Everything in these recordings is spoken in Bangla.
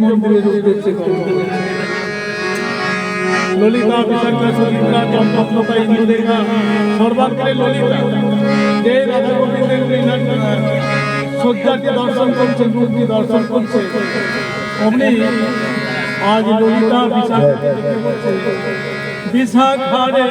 মন্দিরের উদ্দেশ্যে ললিতা বিশাখা সুচিত্রা চম্পকলতা ইন্দুলেখা সর্বাগ্রে ললিতা যে রাধা গোবিন্দের সজ্জাকে দর্শন করছে, মূর্তি দর্শন করছে, অমনি আজ ললিতা বিশাখা রে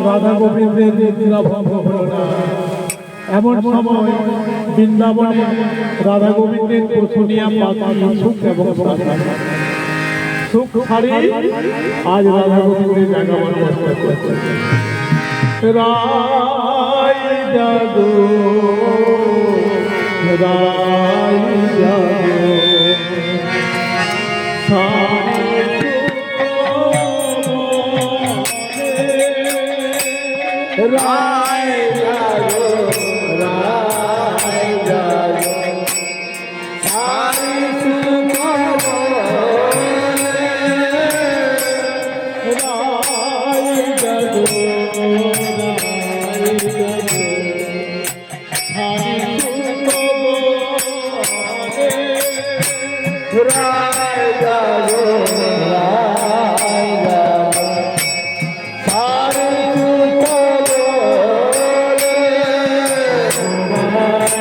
রাধা গোবিন্দের নিদ্রা ভঙ্গ হল না। এমন সময় বৃন্দাবনে রাধা গোবিন্দের শুনিয়া পাখি সুখ এবং সুখ ছাড়ি আজ রাধা গোবিন্দের জায়গা অবস্থা করছে। রায় জাগো রায় জাগো রায় জাগো রায় জাগো সারি সুখ রায় জাগো রায় জাগো সারি সুখ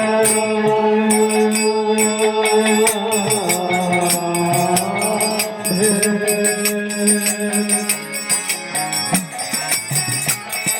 রায় জাগো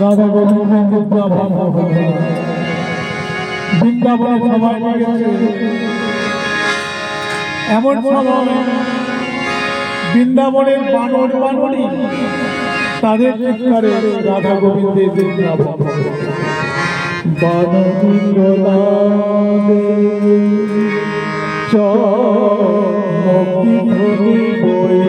রাধা গোবিন্দ বৃন্দাবনে সবাই গেছে। এমন সময় বৃন্দাবনের বানর বানরী তাদের চিৎকারে রাধা গোবিন্দের বৃন্দাবন বানরী চমকি ধ্বনি বই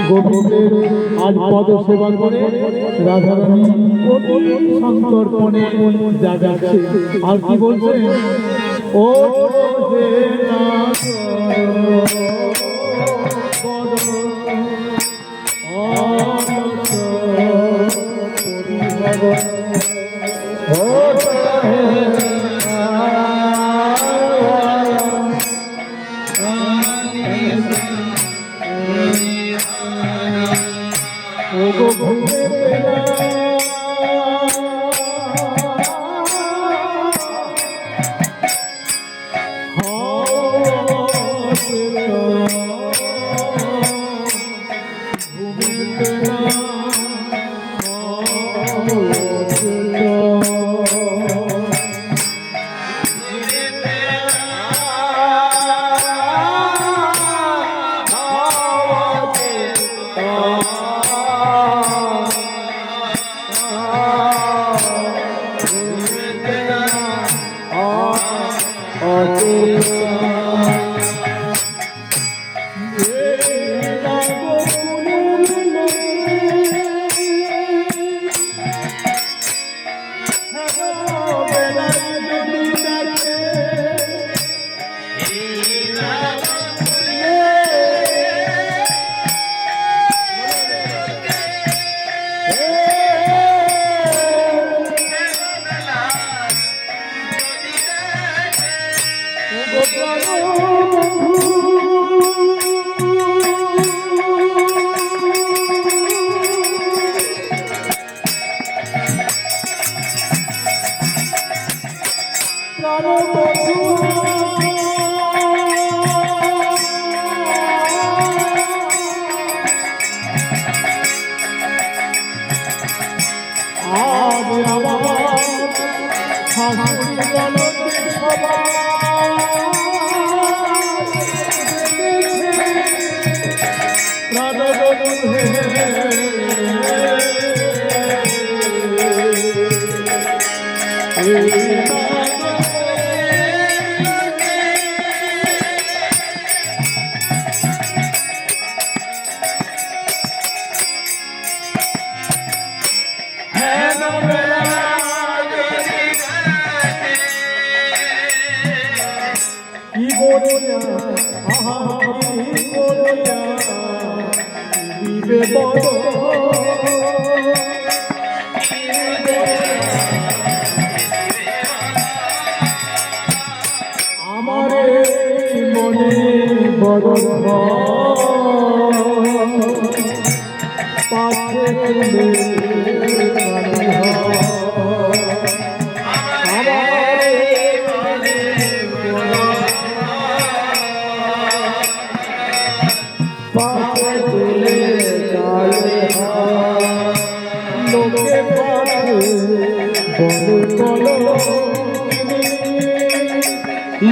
গোবিন্দের আজ পদ সেবা করে রাধারানী সন্তর্পণে জাগাচ্ছে। আর কি বলছে? ও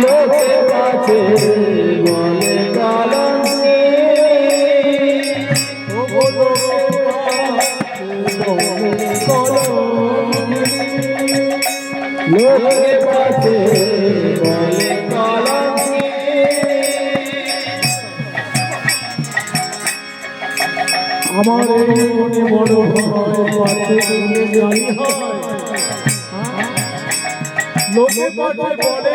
লোকে কাছে বলে কালকে লোকে কাছে বলে কালকে আমার এই মনে বড় লোকে পাশে বলে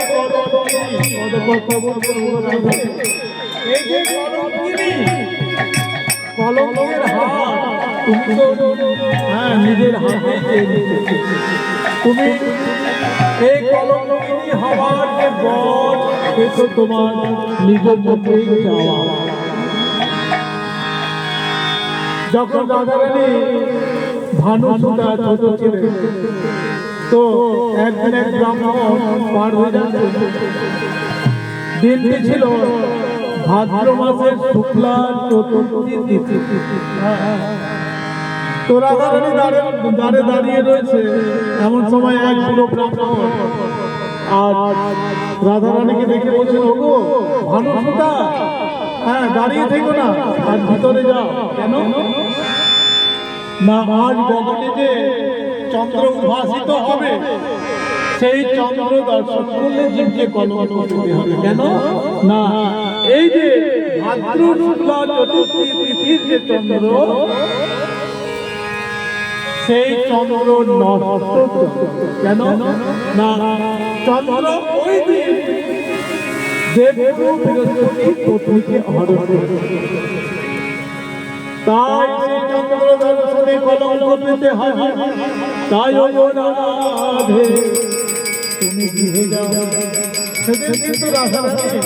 কথা বলতে এই যে কলমের হাত তুমি তো হ্যাঁ নিজের হাতে তুমি এই কলমী হওয়ার যে বর সে তো তোমার নিজের মধ্যেই চাওয়া। যখন রাধারানী ভানুসুতা ছোট ছিল তো একদিন এক ব্রাহ্মণ পার হয়ে যাচ্ছে, দিনটি ছিল ভাদ্র মাসের শুক্লা চতুর্থী তিথি। তো রাধারানী দাঁড়ে দাঁড়িয়ে রয়েছে, এমন সময় এক বুড়ো ব্রাহ্মণ আর রাধারানীকে দেখে বলছিল, ওগো ভানুসুতা, হ্যাঁ দাঁড়িয়ে থেকো না, আর ভিতরে যাও। কেন না, আজ গগনে যে চন্দ্র উদ্ভাসিত হবে, সেই চন্দ্র দর্শন করলে জীবকে কলঙ্ক করতে হবে। কেন না, এই যে ভাদ্র শুক্লা চতুর্থী তিথির যে চন্দ্র, সেই চন্দ্র নষ্ট। কেন না, চন্দ্র ওই দিন দেবগুরু বৃহস্পতি পত্নীকে হরণ করে, তাই সেই চন্দ্র দর্শনে কলঙ্ক পেতে হয়। তাই ও রাধে তুমি গৃহে যাও। সেদিন কিন্তু রাধারানী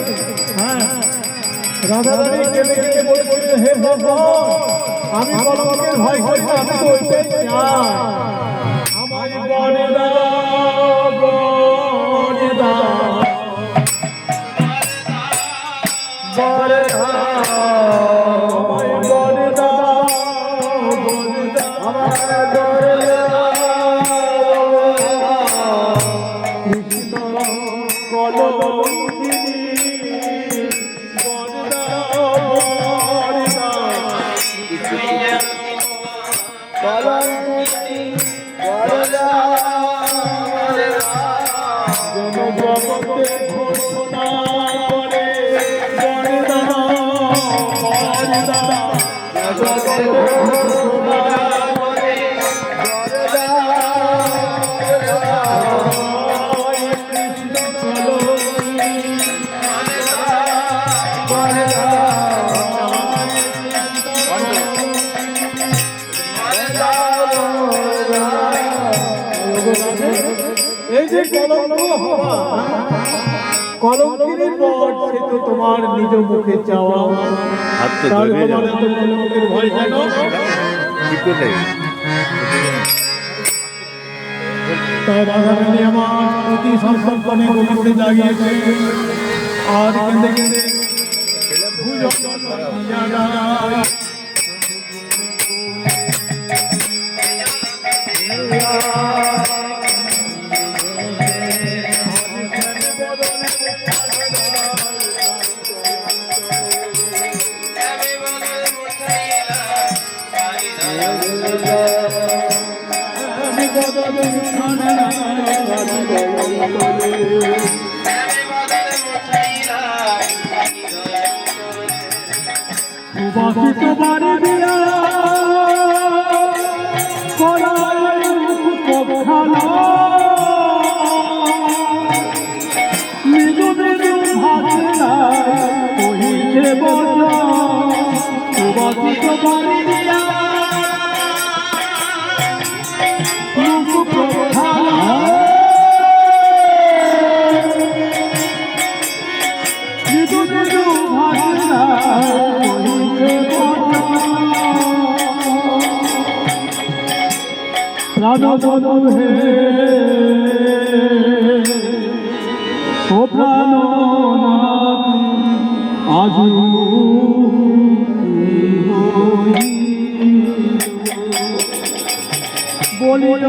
রাধারানী কেঁদে কেঁদে বলেছিলেন, হে ভগবান, আমি কলঙ্কের ভয় করি না, আমি তো ওইটাই চাই, আমায় বনে দাও, বনে দাও, বনে দাও, আমায় বনে দাও, বনে দাও, আমায় বনে দাও। কৃষ্ণ কলঙ্কিনী বনে দাও, বনে দাও, কলঙ্কিনী বনে দাও, বনে দাও, জগতে ঘোষণা করে বনে দাও, বনে দাও, জগতে ঘোষণা করে বনে দাও, কৃষ্ণ কলঙ্কিনী বনে দাও, এই যে কলঙ্ক হওয়া, কলঙ্কিনীর বর সে তো তোমার নিজ মুখে চাওয়া, হাত তো তাহলে ধরে তোমার যাবে। এত কলঙ্কের ভয় কেন? কি করলে? তাই রাধারানী আমার অতি সন্তর্পণে গোবিন্দে জাগিয়েছে, আর কেঁদে কেঁদে ভুজঙ্গ নিয়া যায়। সুবাসিত বাড়ি দিয়া করায় পখালা, মৃদু মৃদু ভাষা কহিছে বলা। সুবাসিত বাড়ি দিয়া মুখ পখালা, মৃদু মৃদু ভাষা প্রাণবন্ধু হে ও প্রাণনাথ আজ বলিল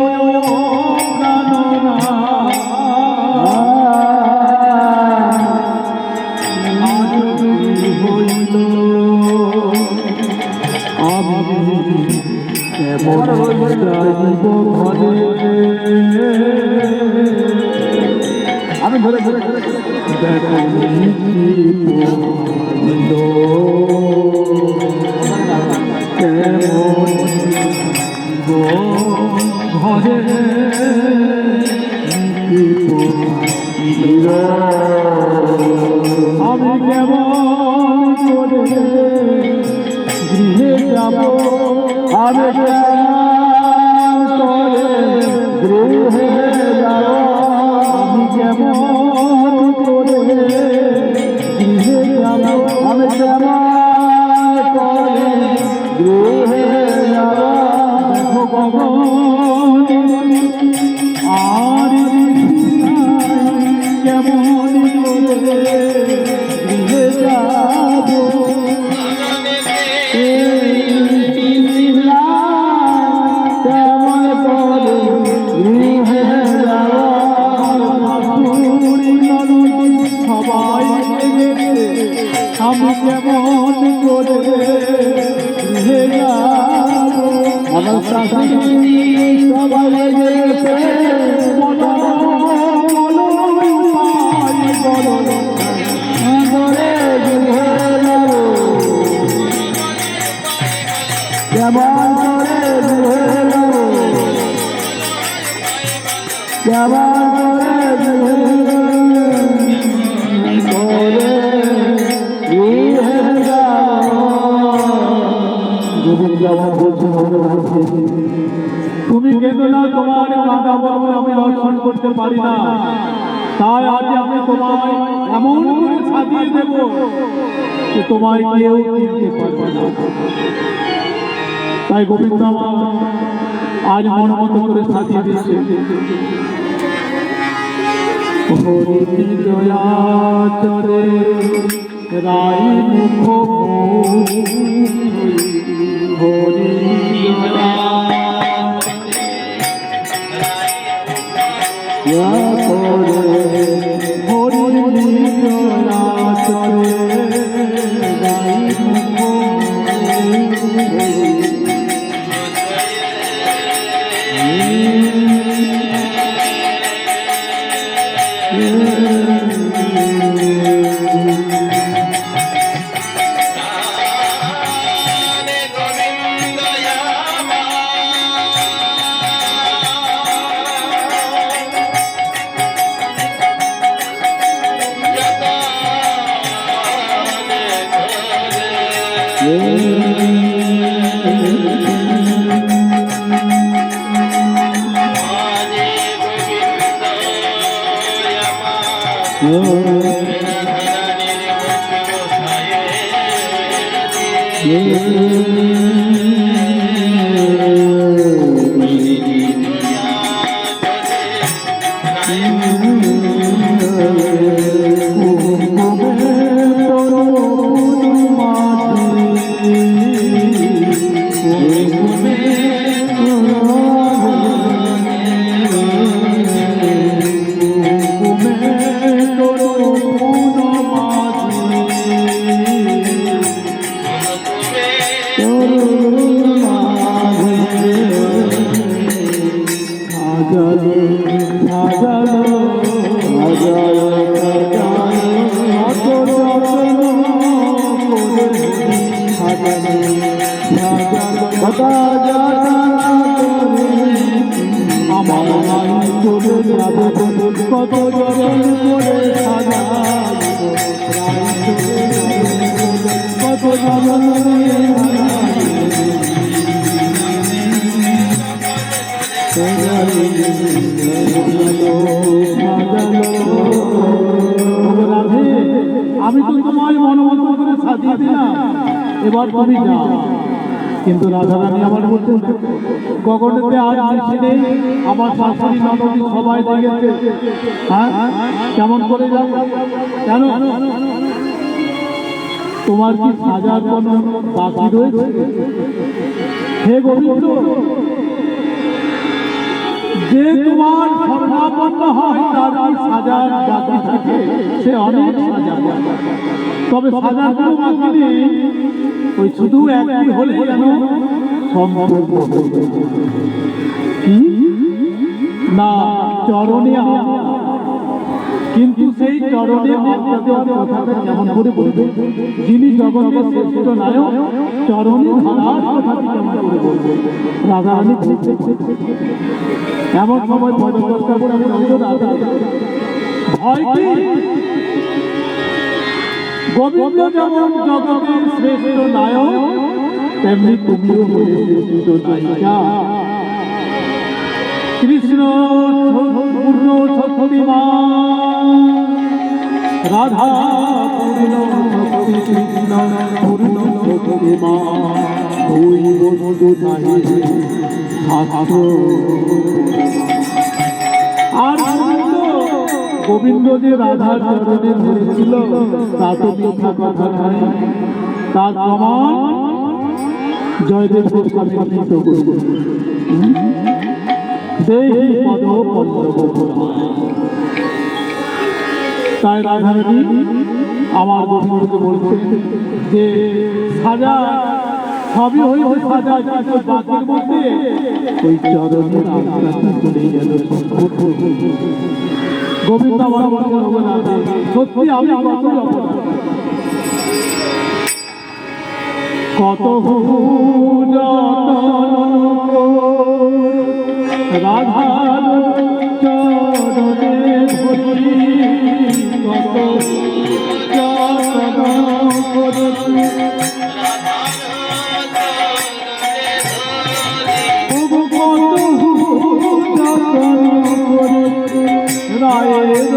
প্রাণনাথ আজ হইল কেমন যাইব ঘরে। আমি ধরে ধরে ঘরে আমি কেমন করে গৃহে যাব, আমি গৃহে যাব, আমি কেমন করে গৃহে যাব, আমি কেমন করে গৃহে যাব। দেখো ভগবান আর কেমন করে গৃহে যাব, আমি কেমন করে গৃহে যাব। আমার শাশুড়ি সবাই গেছে, বলো বলো উপায় বলো, করে গৃহে যাব, কেমন করে গৃহে যাব, কেমন করে গৃহে করে গৃহে যাব। গোবিন্দ আমার বলছে, তুমি কেঁদো না, তোমার কাঁদা বলবো আমি দর্শন করতে পারি না, তাই আজ আমি তোমায় এমন করে সাজিয়ে দেব যে তোমায় কেউ চিনতে পারবে না। তাই গোবিন্দ আমার আজ মন মতো করে সাজিয়ে দিচ্ছে। হরি দয়াচরে রাই মুখ হরি কত যতন করে সাজাবো কত যতন আমি তো তোমায় মনোমত করে সাজিয়ে দিলাম, এবার তুমি যাও। কিন্তু রাধারানী আমার বলতে গগনেতে আজ আসি নেই, আমার শাশুড়ি ননদী সবাই দেখেছে। হ্যাঁ, কেমন করে যাও? কেন তোমার কি সাজার কোনো বাকি রয়েছে? হে গোবিন্দ, যে তোমার স্বর্ণাপন্ন হয় তার কি সাজার বাকি থাকে? সে অনেক সাজা, তবে সাজার কোনো বাকি নেই। ওই শুধু একই হলে যেন সম্পর্ক কি না চরণে, কিন্তু সেই চরণে আত্মা দেওয়ার কথাটা কেমন করে বলবে? যিনি জগতের শ্রেষ্ঠ নায়ক, চরণে ধারার কথাটি কেমন করে বলবে? রাধারানী এমন সময় পদকর্তা করে ভয় কি? গোবিন্দ যেমন জগতের শ্রেষ্ঠ নায়ক, তেমনি তুমিও বলে শ্রেষ্ঠ নায়িকা। কৃষ্ণ পূর্ণ শক্তিমান, রাধা পূর্ণ শক্তি, কৃষ্ণ পূর্ণ শক্তিমান। ওই বস্তু নাহি শাস্ত্র। আর গোবিন্দ যে রাধার চরণে ধরেছিল তা তো মিথ্যা কথা নয়, তার প্রমাণ জয়দেব গোস্বামী লিখিত করব। দেহি পদ পল্লব। তাই রাধারানী আমার গোবিন্দকে বলছে যে সাজা সবই হইতে সাজা, কিন্তু বাকির মধ্যে ওই চরণের আত্মাটা চলে গেল। গোবিন্দ আমার সত্যি আমি কত রাধার চরণে ধরি, কত রায়ের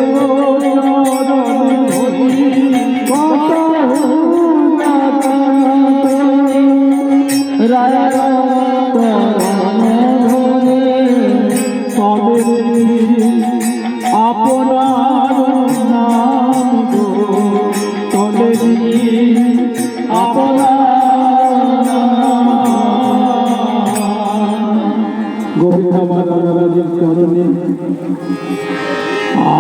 আপনার নাম তলে গোবিন্দ রাধারানীর চরণে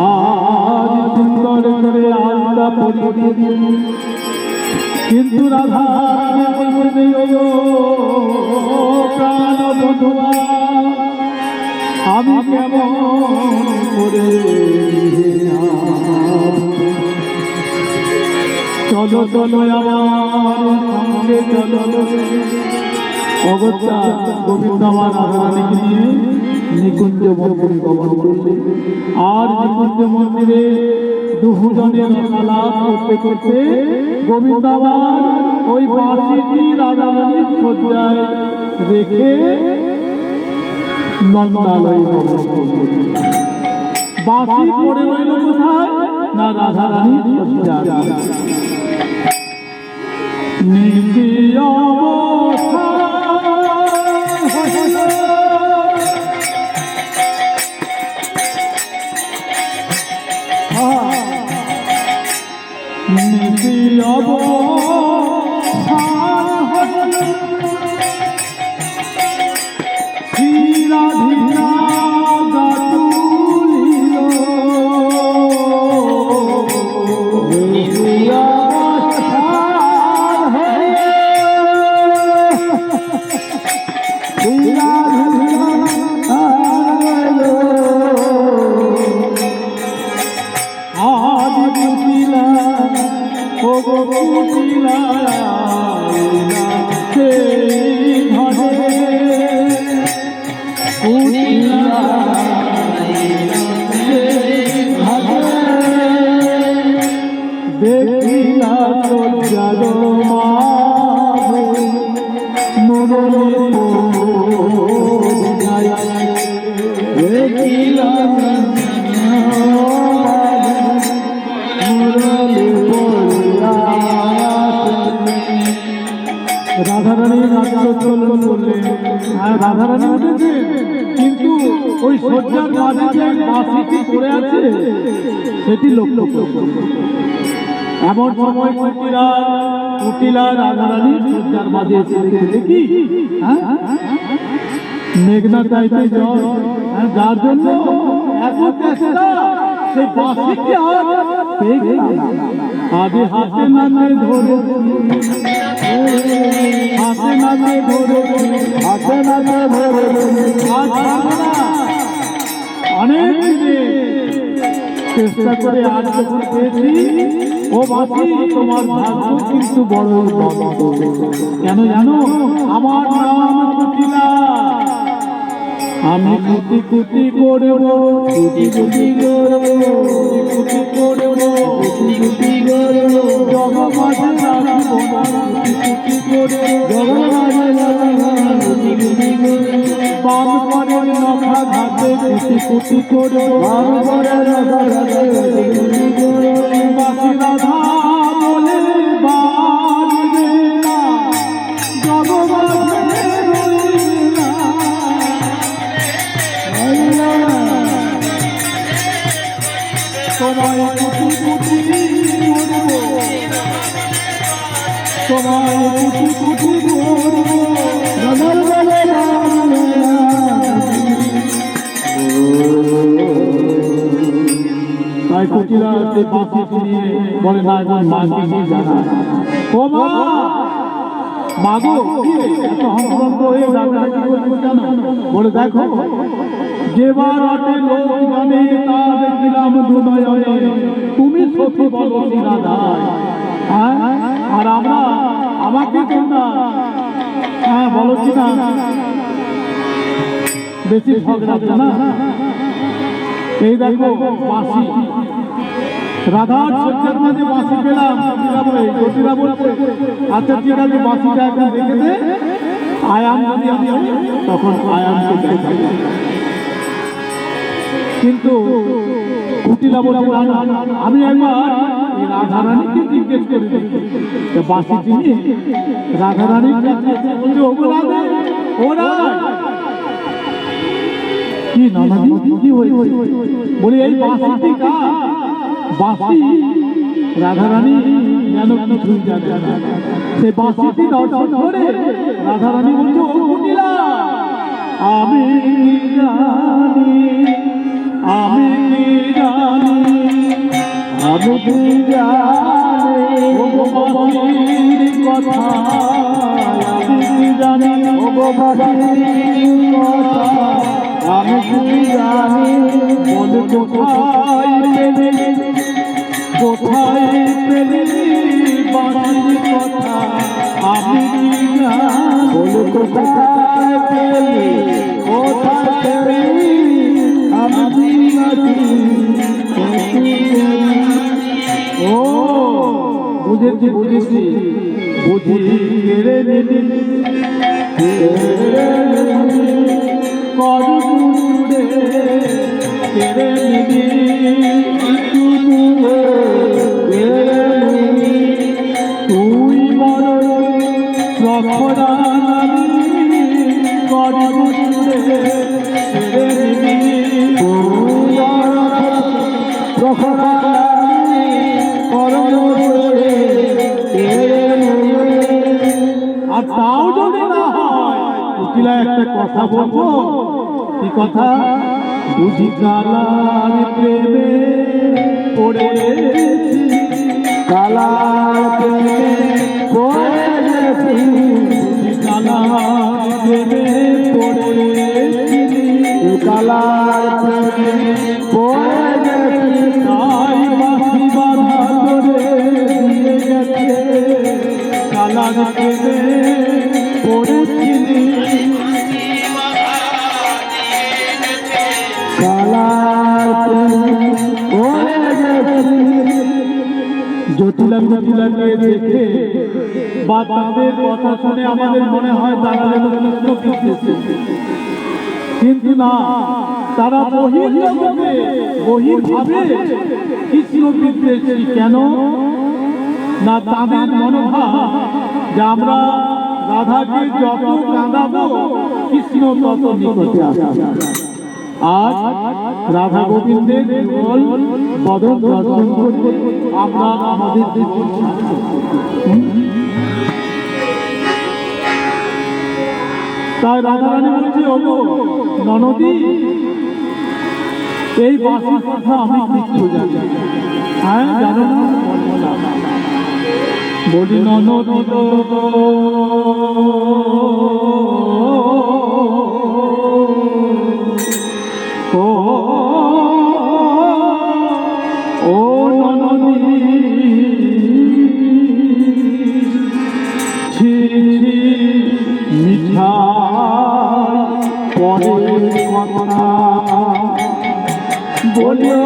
আজ সুন্দর করে আল্লাহ পরিয়ে দিন। কিন্তু রাধা প্রাণ বধুয়া আমি কেমন করে চলো চলো আমার সঙ্গে চলো। অগত্যা গোবিন্দ আমার রাধারানীকে নিয়ে নিকুঞ্জ মন্দিরে গমন করলে। আর নিকুঞ্জ মন্দিরে দুজনের আলাপ করতে করতে গোবিন্দ আবার ওই বাঁশিটি রাধারানীর শয্যায় রেখে নন্দালয়ে গমন করলেন। বাঁশি পড়ে রইল কোথায়? না রাধারানী সজ্জার নীতি অবস্থা নীতি অবস্থা শ্রীরাধিকা গাতুলিল নীতি অবস্থা শ্রীরাধিকা আদি পুতিলা ও গো পুতিলা সেই ঘরে পুতিলা সেই ঘরে দেখিলা সজ্জাদ মাধে মুরলী দেখিলা রাধারানী রাজচন্দ্র করলেন আর রাধারানী উঠেছে, কিন্তু ওই সজ্জার মাঝে যে বাঁশিটি পড়ে আছে সেটি লক্ষ্য করলেন। এমন সময় কুটিলা রাধারানী সজ্জার মাঝে এসে দেখি মেঘনা চাইতে জল, যার জন্য এত চেষ্টা সেই বাঁশিটি আগে হাতে নাতে ধরে হাতে নাতে ধরে হাতে নাতে ধরে অনেক চেষ্টা করে আজ যখন পেয়েছি ও বাঁশি তোমার ভাগ্য কিন্তু বড় কেন জানো? আমার নাম কুটিলা, আমি কুটি কুটি করব কুটি কুটি করব কুটি করব কুটি কুটি করব জগমাঝে রাখবো কুটি কুটি করব জগমাঝে কুটি কুটি করব বাম করে নখা ঘাটে কুটি কুটি করব বাম করে নখা ঘাটে কুটি কুটি করব বাঁশি রাধা বলে বাজবে না জগমাঝে তোমায় কুটি কুটি করব তোমায় কুটি কুটি করব তাই কুটিরা সে বাঁশি নিয়ে বলে না এখন মাকে কি জানা ও মা মাগো এত হংকম্প হয়ে ডাকাডাকি করছো কেন? বলে দেখো যেবার আটে লোক জানে তা দেখিলাম দুনয়নে তুমি সখী বলো রাধায়, আর আমরা আমাকে তোমরা বলো কিনা বেশি ঝগড়া না। এই দেখো বাঁশি রাধার সজ্জার মাঝে বাঁশি পেলাম, জটিলা বলছে আচ্ছা ঠিক আছে বাঁশিটা এখন রেখে দে, আয়াম যদি আমি তখন আয়ামকে দেখাই। কিন্তু কুটিলা বলছে আমি একবার রাধারানীকে জিজ্ঞেস করি বাঁশি চিনি রাধারানীর কাছে ওরা কি নানাজি কি হয়েছে? বলি এই বাঁশিটি কার? বাঁশি রাধারানী যেন কিছুই জানে না। সে বাঁশিটি দর্শন করে রাধারানী বলছে ও কুটিলা আমি জানি আমি জানি আমি জানি ও বাঁশির কথা আমি জানি ও বাঁশির কথা আমি জানি বল কোথায় পেলে কোথায় পেলে বাঁশির কথা আমি জানি বল কোথায় পেলে কোথায় পেলে আমি জানি। ও বুঝেছি বুঝেছি বুঝি কেড়ে নিলি করুণে কেড়ে নিলি কথা বলবো। কি কথা? বুঝি কালার প্রেমে পড়েছি, কালার প্রেমে পড়েছি, বুঝি কালার প্রেমে পড়েছি, কালার প্রেমে পড়েছি, তাই বাঁশি বাঁধা ধরে দিয়ে গেছে, কালার প্রেমে পড়েছি, জটিলাকে দেখে বা তাদের কথা শুনে আমাদের মনে হয় তারা যেন কৃষ্ণ বিদ্বেষী, কিন্তু না, তারা বহির্জগতে বহির্ভাবে কৃষ্ণ বিদ্বেষী। কেন না? তাদের মনোভাব যে আমরা রাধাকে যত কাঁদাবো কৃষ্ণ তত নিকটে আসবে। আজ রাধা গোবিন্দের যুগল বদন দর্শন করে আমরা আমাদের জীবন তাই রাধারানী বলছে, ওগো ননদী, এই বাঁশির কথা আমি কিচ্ছু জানি। হ্যাঁ, জানো না? বলি ননদী ও ননদী, মিঠা পরের কথা বলিও,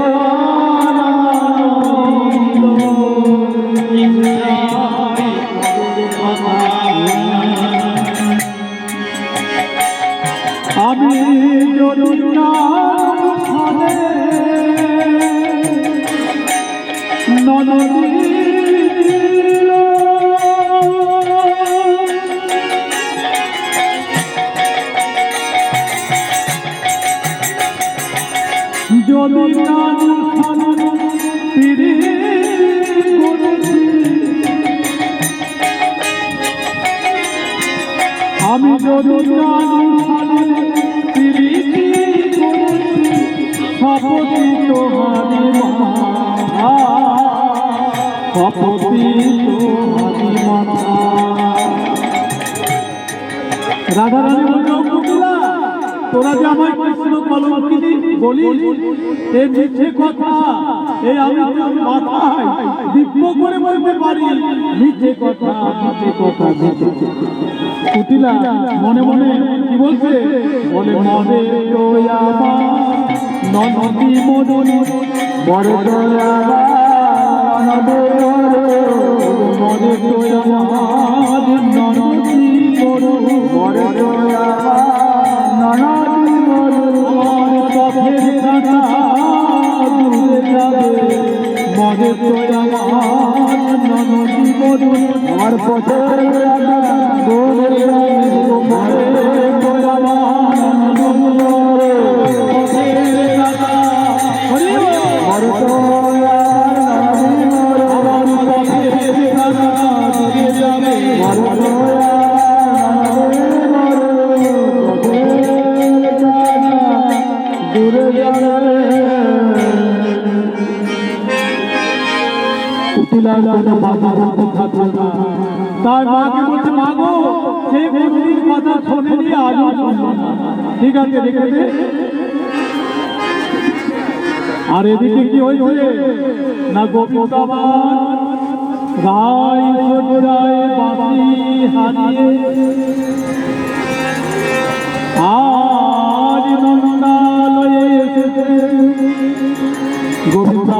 আমি যদি ননদী যদি আমি যদি শপথি তোহারি মাথা, শপথি তোহারি মাথা। রাধারানী বলল, তোরা যে আমার কৃষ্ণ কলঙ্কিনী বলিস, এই মিথ্যে কথা, এই আমি তোর মাথায় দিব্য করে বলতে পারি, মিথ্যে কথা, মিথ্যে কথা, মিথ্যে। কুটিলা মনে মনে কি বলছে? বলে, মনে ননদী মনে বড় ননদী বড় আমার পথে তার মাকে বলছে, মা গো, সেই বন্ধুর কথা শোনেনি, আজও শুনল না। ঠিক আছে, রেখে দে। আর এদিকে কি হয়েছে না? গোবিন্দ রায় রায় বাঁশি হারিয়ে আজ নন্দালয়ে এসেছে। গোবিন্দ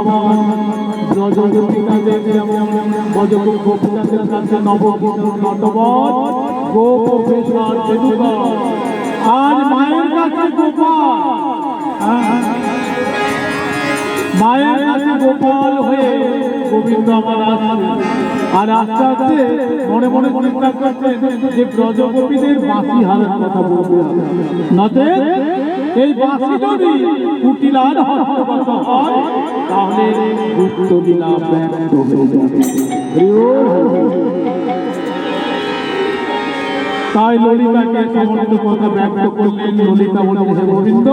ব্রজগোপিকাদের যেমন ব্রজগোপিকাদের কাছে নটবর গোপেশ্বর আজ মায়ের কাছে গোপাল, মায়ের কাছে গোপাল হয়ে গোবিন্দ আমার আসছে। আর আস্তে আস্তে মনে মনে চিন্তা করছে যে ব্রজগোপীদের বাঁশি হারার কথা বলবে, নতে এই বাঁশি যদি কুটিলার হস্তগত হয় তাহলে গুপ্ত লীলা ব্যক্ত হয়ে যাবে। তাই ললিতাকে সমস্ত কথা ব্যক্ত করলেন। ললিতা বলছে, হে গোবিন্দ,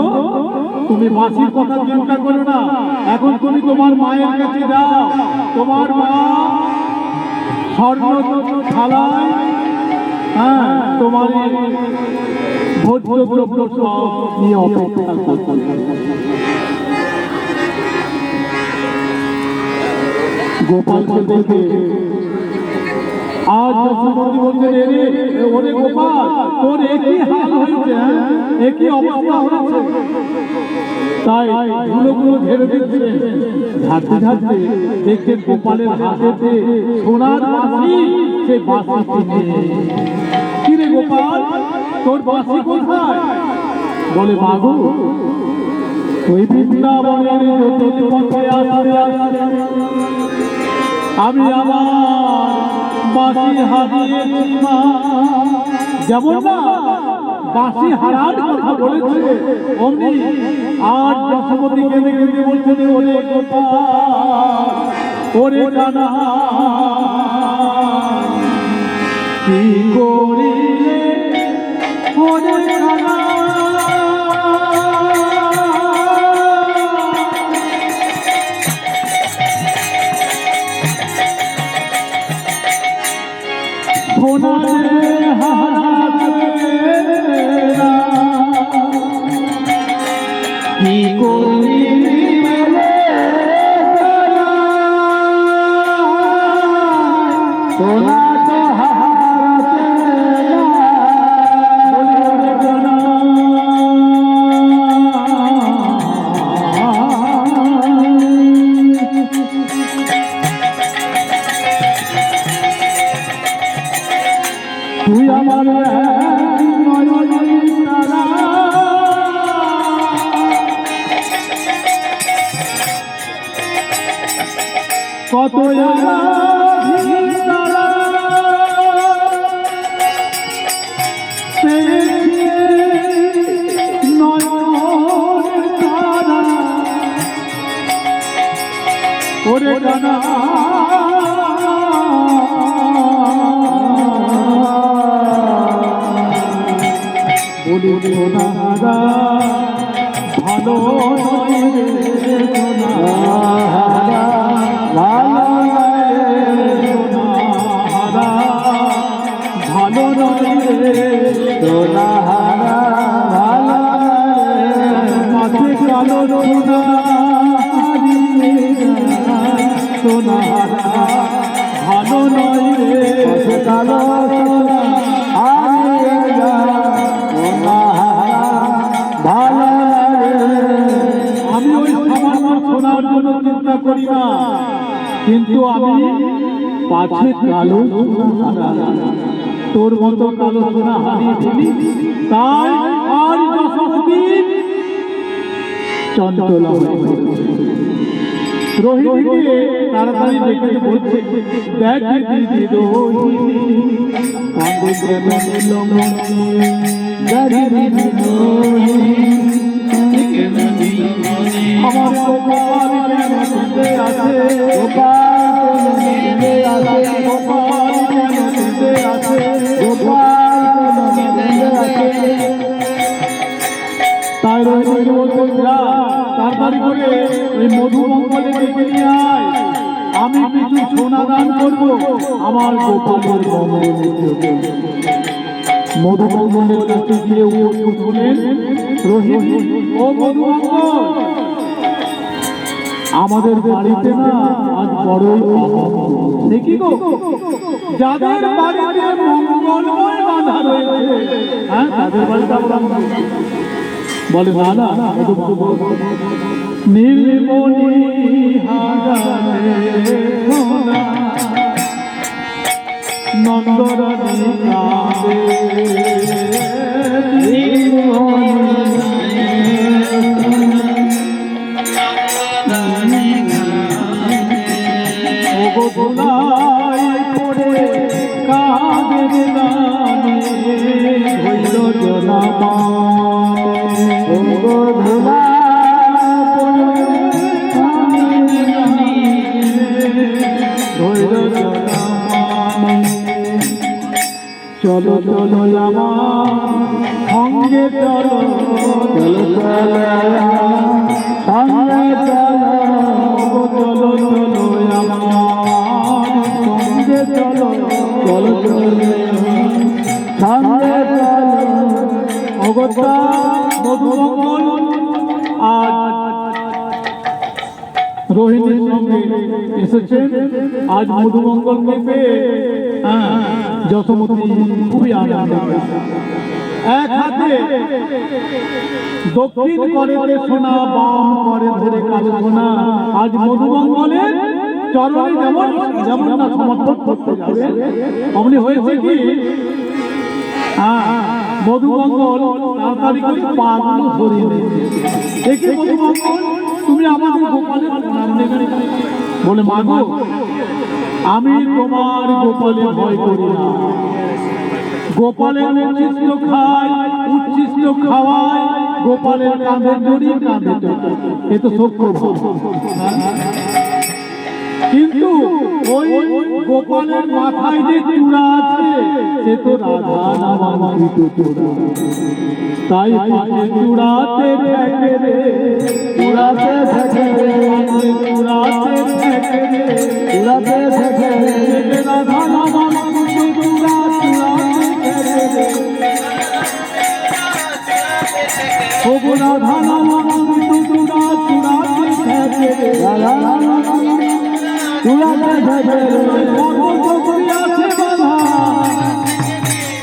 তুমি বাঁশির কথা চিন্তা করো না, এখন তুমি তোমার মায়ের কাছে যাও। তোমার মা স্বর্ণ থালায় তোমার ভোজ্য দ্রব্য সব নিয়ে অপেক্ষা করছে। গোপালকে দেখে আজ যশোমতী বলছেন, ওরে গোপাল, তোর একই হাল হয়েছে, একই অবস্থা হয়েছে। তাই ধুলোগুলো ঝেড়ে দিচ্ছে, ঝাড়তে ঝাড়তে দেখছেন গোপালের হাতেতে সোনার বাঁশি। সে বাঁশি কি রে গোপাল, তোর বাঁশি কোথায়? বলে, মাগো, ওই বৃন্দাবনের জটিল পথে আসতে আসতে আমি আমার বাঁশি হারিয়েছি মা। যেমন না বাঁশি হারার কথা বলেছে, অমনি আর যশোমতী কেঁদে কেঁদে বলছেন, ওরে গোপাল, ওরে কানা, কি করিলে ওরে কানা, কি করিলে সোনা তো হারাতে তুই আমার কত ওরে কানা, বলি সোনারা ভালো ভালো মাঝে কালো সোনা ভালো নয় রে, কালো আমি ওই সামান্য সোনার জন্য চিন্তা করি না, কিন্তু আমি পাছে কালো তোর মতো কালো সোনা হারিয়ে ফেলি। তাই আর যশোমতী চঞ্চল রোহিণীকে তাড়াতাড়ি ডেকে বলছে, দেখ দিদি রোহিণী কাঁদে কেন আমার গোপাল কেন শুনতে আছে, গোপাল শুনতে আছে, গোপাল কেন শুনতে আছে, গোপাল শুনতে আছে। তাই রোহিণী বলছেন, যা তাড়াতাড়ি করে ওই মধুমঙ্গলে ডেকে নিয়ে আয়, আমি কিছু সোনা দান করবো আমার গোপালের মঙ্গলের জন্য। মধুমঙ্গলের কাছে গিয়ে উপস্থিত হলেন রোহিণী। ও মধুমঙ্গল, আমাদের বাড়িতে না আজ বড়ই সে কি গো, যাদের বাড়িতে মঙ্গলময় বাধা রয়েছে, হ্যাঁ তাদের বাড়িতে আমরা বলে, না না নীলমণি নন্দরানী কাঁদে, গোধুলাই পড়ে কাঁদে নামে হইল জনামা, চলো চলো আমার সঙ্গে চলো, চলো চলো সঙ্গে চলো, চলো চলো আমার সঙ্গে চলো, চলো চলো সঙ্গে চলো। অগত্যা মধুমঙ্গল আজ রোহিণীর সঙ্গে এসেছেন। আজ মধুমঙ্গলকে পেয়ে যশোমতী খুবই আনন্দ। এক হাতে দক্ষিণ করে সোনা, বাম করে ধরে কালো সোনা। আজ মধুমঙ্গলের চরণে যেমন যেমন না সমর্থন করতে যাবে, অমনি হয়েছে কি মধুমঙ্গল তাড়াতাড়ি করে পাগুলো ধরিয়ে নিয়েছে। দেখি মধুমঙ্গল, তুমি আমাদের গোপালের নাম নেবে বলে, মাগো আমি তোমার গোপালের ভয় করি না। গোপালের উচ্ছিষ্ট খায়, উচ্ছিষ্ট খাওয়ায়, গোপালের কাঁধে জড়ি কাঁধে এ তো সত্য। কিন্তু ওই গোপালের মাথায় যে চূড়া আছে সে তো রাধা নামাঙ্কিত চূড়া। তাই চূড়াতে ঠেকে রে, চূড়াতে ঠেকে রে, চূড়াতে ঠেকে রে, চূড়াতে ঠেকে রে, রাধা নামাঙ্কিত চূড়া, চূড়াতে ঠেকে রে। ও রাধা নামাঙ্কিত চূড়া, চূড়াতে ঠেকে রে, রাধা চূড়াতে ঠেকে রে। সর্বশক্তি আছে বাধা,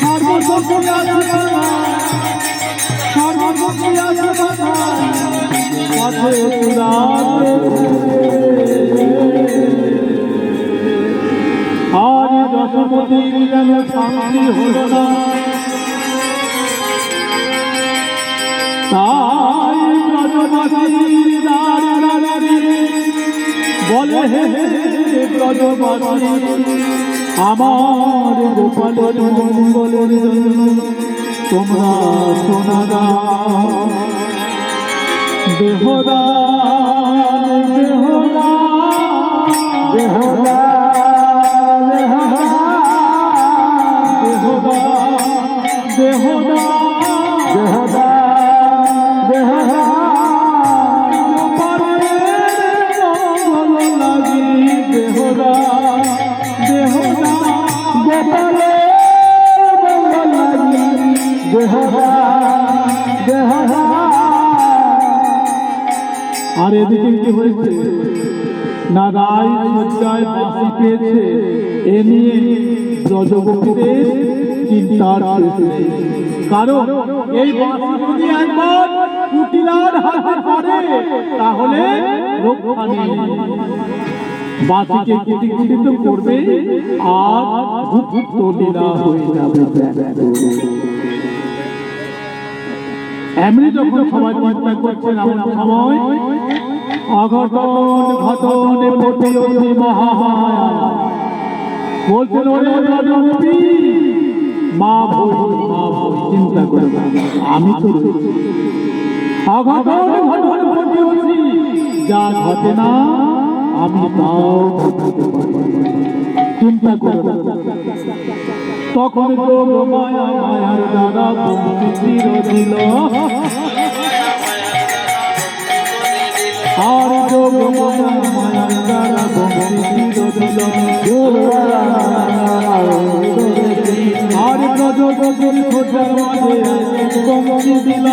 সর্বশক্তি আছে বাধা, সর্বশক্তি আছে বাধা, পথে চূড়াতে। আর যশোমতীর যেন শান্তি হলো না, তাই ব্রজবাসীর দ্বারে দ্বারে বলে, হে ব্রজবাসী আমার গোপালের মঙ্গলের জন্য তোমরা সোনা দাও, দেহদান দেহদান দেহদান দেহদান দেহদান আর এদিকে কি হয়েছে না, রায় সজ্জায় বাঁশি পেয়েছে, এ নিয়ে ব্রজগোপীদের চিন্তার শেষ নেই। কারণ এই বাঁশি যদি একবার কুটিলার হাতে পড়ে তাহলে রক্ষা নেই। বাঁশিকে কুটি কুটি তো করবে আর গুপ্ত লীলা হয়ে যাবে। এমনি যখন সবাই চিন্তা করছেন এমন সময় অঘটন ঘটনে পড়ে ওঠে মহামায়া। বলছেন ওরে ব্রজগোপী, মা ভই মা ভই, চিন্তা করে আমি তো অঘটন ঘটনে পড়ে ওঠি, যা ঘটে না আমি তাও ঘটাতে পারি, চিন্তা করে। তখন যোগ মায়া মায়ার দ্বারা বন্দি চির দিল, আর যোগ মায়া মায়ার দ্বারা বন্দি চির দিল, আর ব্রজগোপীর খোঁজার মাঝে বন্দি দিল,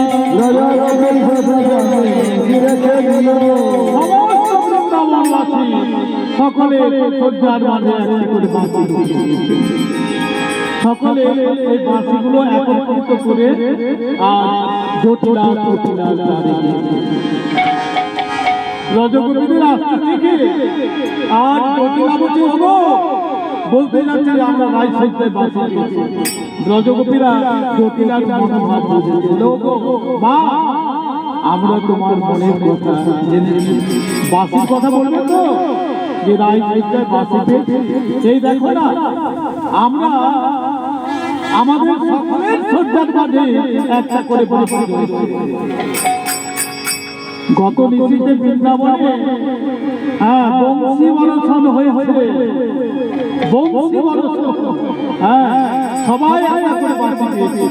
সমস্ত বৃন্দাবনবাসী সকলে খোঁজার মাঝে একটি করে বাঁশি দিয়েছে। সকলে এই বাঁশিগুলো একত্রিত করে আর জটিলা জটিলা ব্রজগোপীদের আসতে দেখে আর জটিলাবতী হবো বলতে যাচ্ছে যে আমরা রায় সাহিত্যের বাঁশি দিয়েছি। ব্রজগোপীরা জটিলার মনোভাব বুঝেছিল, মা আমরা তোমার মনের কথা জেনেছি, বাঁশির কথা বলবে তো যে রায় সাহিত্যের বাঁশি পেয়েছে। এই দেখো না, আমরা আমাদের সকলের শ্রদ্ধার মাঝে একটা করে বাঁশি রয়েছে। গত নিশীথে বৃন্দাবনে বংশী অনশন হয়েছে, বংশী বরস, হ্যাঁ সবাই একটা করে বাঁশি দিয়েছে।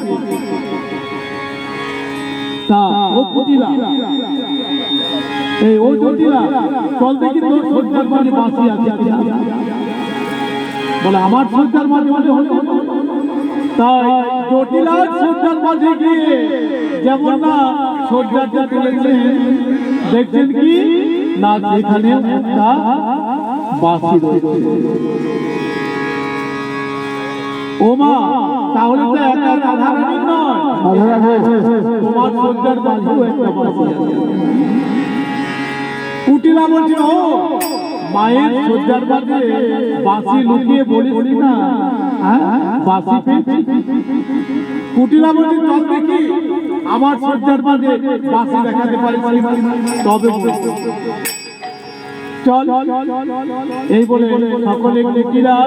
তা ও কুটিলা, এই ও জটিলা, চল দেখি তোর সজ্জার মাঝে বাঁশি আছে কিনা। বলে আমার সজ্জার মাঝে মাঝে হলো। তাই জটিলার সজ্জার মাঝে গিয়ে যেমন না সজ্জাটা তুলেছেন, দেখছেন কি না সেখানে একটা বাঁশি রয়েছে। ও মা, তাহলে তো একা রাধারানী নয়, তোমার সজ্জার মাঝেও একটা বাঁশি আছে। কুটিলা বলছিল, ও মায়ের সজ্জার মাঝে বাঁশি লুকিয়ে বলিস না, বাঁশি পেয়েছি। কুটিলা বলছে, চল দেখি আমার সজ্জার মাঝে বাঁশি দেখাতে পারি, তবে চল। এই বলে সকলে কুটিলা